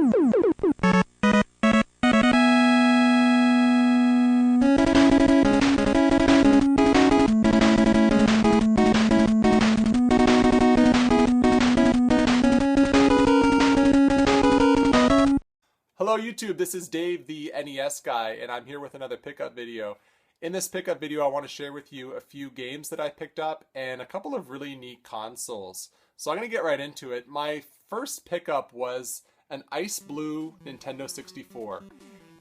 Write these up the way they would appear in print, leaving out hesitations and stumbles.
Hello YouTube, this is Dave the NES guy, and I'm here with another pickup video. In this pickup video I want to share with you a few games that I picked up and a couple of really neat consoles. So I'm going to get right into it. My first pickup was an ice blue Nintendo 64.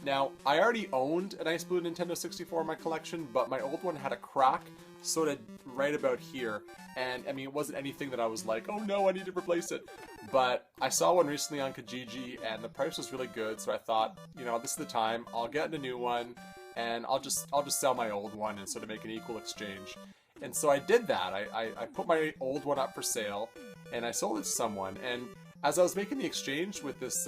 Now, I already owned an ice blue Nintendo 64 in my collection, but my old one had a crack sort of right about here. And I mean, it wasn't anything that I was like, oh no, I need to replace it. But I saw one recently on Kijiji and the price was really good, so I thought, you know, this is the time. I'll get a new one and I'll just sell my old one and sort of make an equal exchange. And so I did that. I put my old one up for sale and I sold it to someone. And as I was making the exchange with this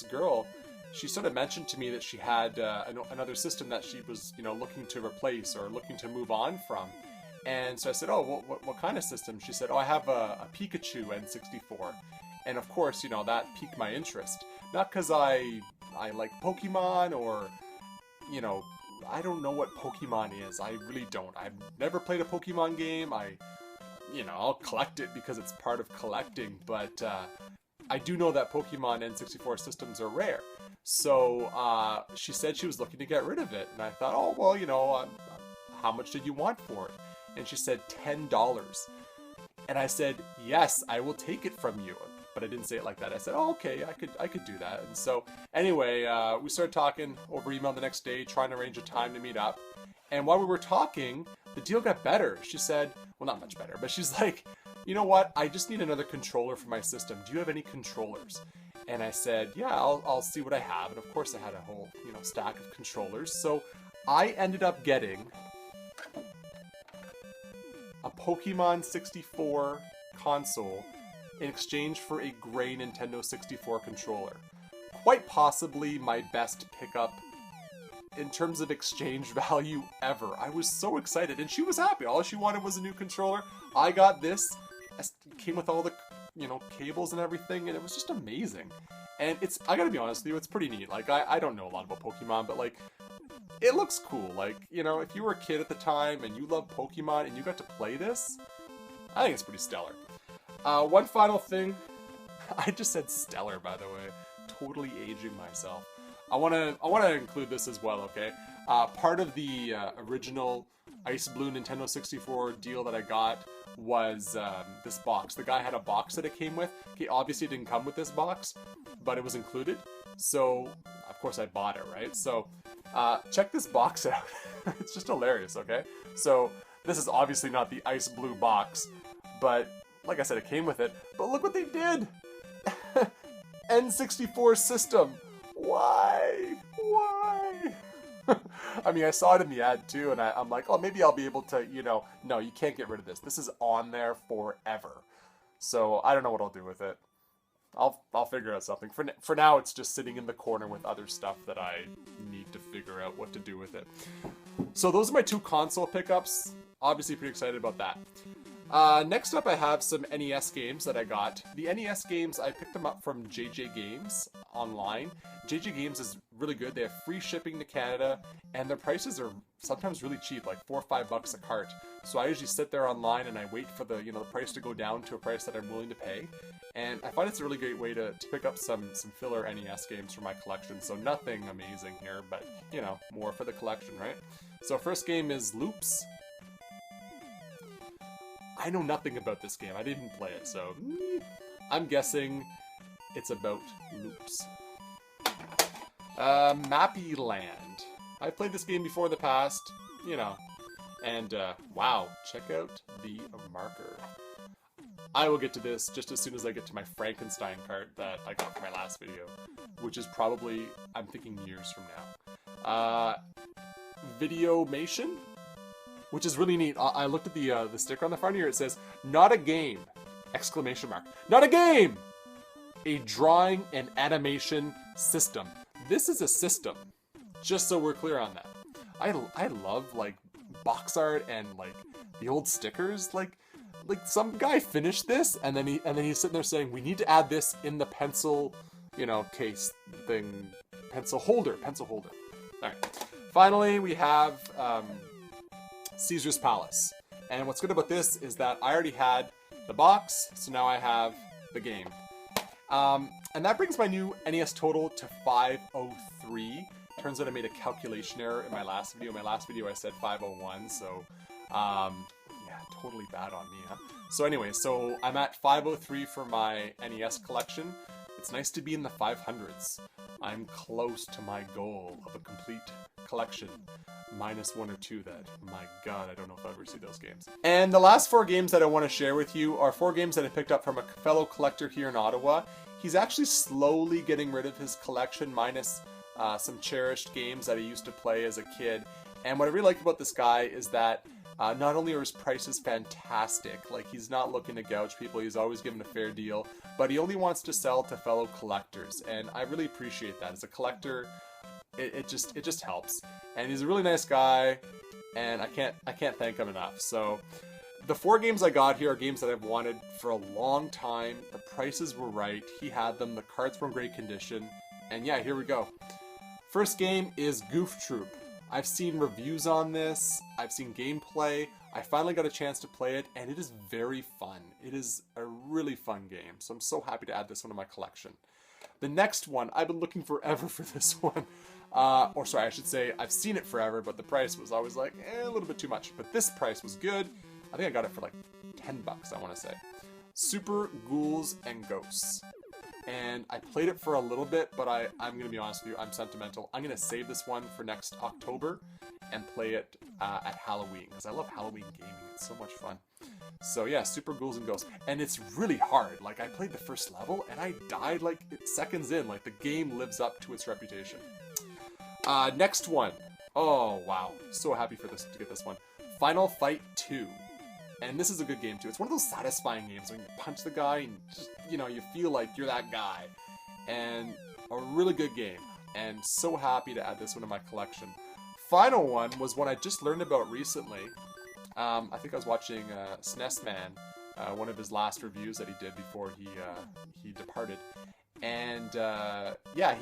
girl, she sort of mentioned to me that she had another system that she was, you know, looking to replace or looking to move on from. And so I said, oh, what kind of system? She said, oh, I have a Pikachu N64. And of course, you know, that piqued my interest. Not because I like Pokemon or, you know, I don't know what Pokemon is. I really don't. I've never played a Pokemon game. I'll collect it because it's part of collecting. But I do know that Pokemon N64 systems are rare. So she said she was looking to get rid of it. And I thought, oh, well, you know, how much did you want for it? And she said $10. And I said, yes, I will take it from you. But I didn't say it like that. I said, oh, okay, I could do that. And so anyway, we started talking over email the next day, trying to arrange a time to meet up. And while we were talking, the deal got better. She said, well, not much better, but she's like, you know what? I just need another controller for my system. Do you have any controllers? And I said, yeah, I'll see what I have. And of course I had a whole, you know, stack of controllers. So I ended up getting a Pokemon 64 console in exchange for a gray Nintendo 64 controller. Quite possibly my best pickup in terms of exchange value ever. I was so excited and she was happy. All she wanted was a new controller. I got this. It came with all the, you know, cables and everything, and it was just amazing. And I gotta be honest with you, it's pretty neat. Like, I don't know a lot about Pokemon, but like, it looks cool. Like, you know, if you were a kid at the time and you loved Pokemon and you got to play this, I think it's pretty stellar. One final thing. I just said stellar, by the way. Totally aging myself. I wanna include this as well, okay? Part of the original Ice Blue Nintendo 64 deal that I got was this box. The guy had a box that it came with. Okay, obviously it didn't come with this box, but it was included. So, of course I bought it, right? So, check this box out. It's just hilarious, okay? So, this is obviously not the Ice Blue box, but like I said, it came with it. But look what they did! N64 system. Why? I mean, I saw it in the ad too, and I'm like, oh, maybe I'll be able to, you know, no, you can't get rid of this. This is on there forever. So I don't know what I'll do with it. I'll figure out something. For now, it's just sitting in the corner with other stuff that I need to figure out what to do with it. So those are my two console pickups. Obviously pretty excited about that. Next up, I have some NES games that I got. The NES games, I picked them up from JJ Games online. JJ Games is really good. They have free shipping to Canada, and their prices are sometimes really cheap, like $4 or $5 a cart. So I usually sit there online and I wait for the price to go down to a price that I'm willing to pay. And I find it's a really great way to pick up some filler NES games for my collection. So nothing amazing here, but you know, more for the collection, right? So first game is Loops. I know nothing about this game. I didn't play it, so I'm guessing it's about loops. Mappy Land. I played this game before in the past, you know, and wow, check out the marker. I will get to this just as soon as I get to my Frankenstein cart that I got for my last video, which is probably, I'm thinking, years from now. Videomation? Which is really neat. I looked at the sticker on the front here. It says, "Not a game!" Exclamation mark. Not a game! A drawing and animation system. This is a system. Just so we're clear on that. I love like box art and like the old stickers. Like some guy finished this and then he's sitting there saying, we need to add this in the pencil you know, case thing, pencil holder. All right. Finally, we have Caesar's Palace. And what's good about this is that I already had the box, so now I have the game. And that brings my new NES total to 503. Turns out I made a calculation error in my last video. In my last video I said 501, so yeah, totally bad on me, huh? So anyway, so I'm at 503 for my NES collection. It's nice to be in the 500s. I'm close to my goal of a complete collection. Minus 1 or 2 that, my god, I don't know if I'll ever see those games. And the last 4 games that I want to share with you are 4 games that I picked up from a fellow collector here in Ottawa. He's actually slowly getting rid of his collection, minus some cherished games that he used to play as a kid. And what I really like about this guy is that not only are his prices fantastic, like he's not looking to gouge people, he's always given a fair deal, but he only wants to sell to fellow collectors, and I really appreciate that. As a collector, it just helps. And he's a really nice guy, and I can't thank him enough. So the 4 games I got here are games that I've wanted for a long time. The prices were right, he had them, the cards were in great condition, and yeah, here we go. First game is Goof Troop. I've seen reviews on this, I've seen gameplay, I finally got a chance to play it, and it is very fun. It is a really fun game, so I'm so happy to add this one to my collection. The next one, I've been looking forever for this one. Or sorry, I should say I've seen it forever, but the price was always like, a little bit too much. But this price was good. I think I got it for like 10 bucks, I want to say. Super Ghouls and Ghosts. And I played it for a little bit, but I'm going to be honest with you, I'm sentimental. I'm going to save this one for next October and play it at Halloween, because I love Halloween gaming. It's so much fun. So yeah, Super Ghouls and Ghosts. And it's really hard. Like, I played the first level, and I died like seconds in. Like, the game lives up to its reputation. Next one. Oh, wow. So happy for this to get this one. Final Fight 2. And this is a good game too. It's one of those satisfying games when you punch the guy and just, you know, you feel like you're that guy. And a really good game. And so happy to add this one to my collection. Final one was one I just learned about recently. I think I was watching SNES Man, one of his last reviews that he did before he departed. And yeah,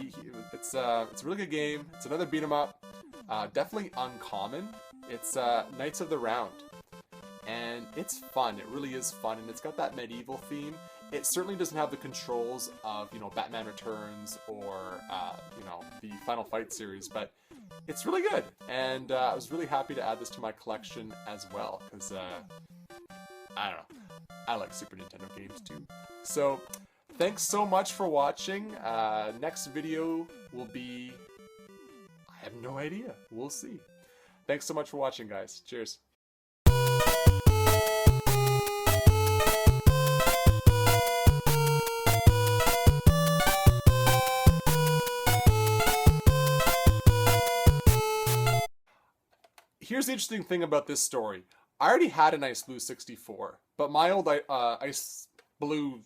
it's a really good game. It's another beat 'em up. Definitely uncommon. It's Knights of the Round. And it's fun. It really is fun, and it's got that medieval theme. It certainly doesn't have the controls of, you know, Batman Returns or, you know, the Final Fight series, but it's really good. And I was really happy to add this to my collection as well, because, I don't know, I like Super Nintendo games too. So, thanks so much for watching. Next video will be, I have no idea. We'll see. Thanks so much for watching, guys. Cheers. Here's the interesting thing about this story. I already had an Ice Blue 64, but my old Ice Blue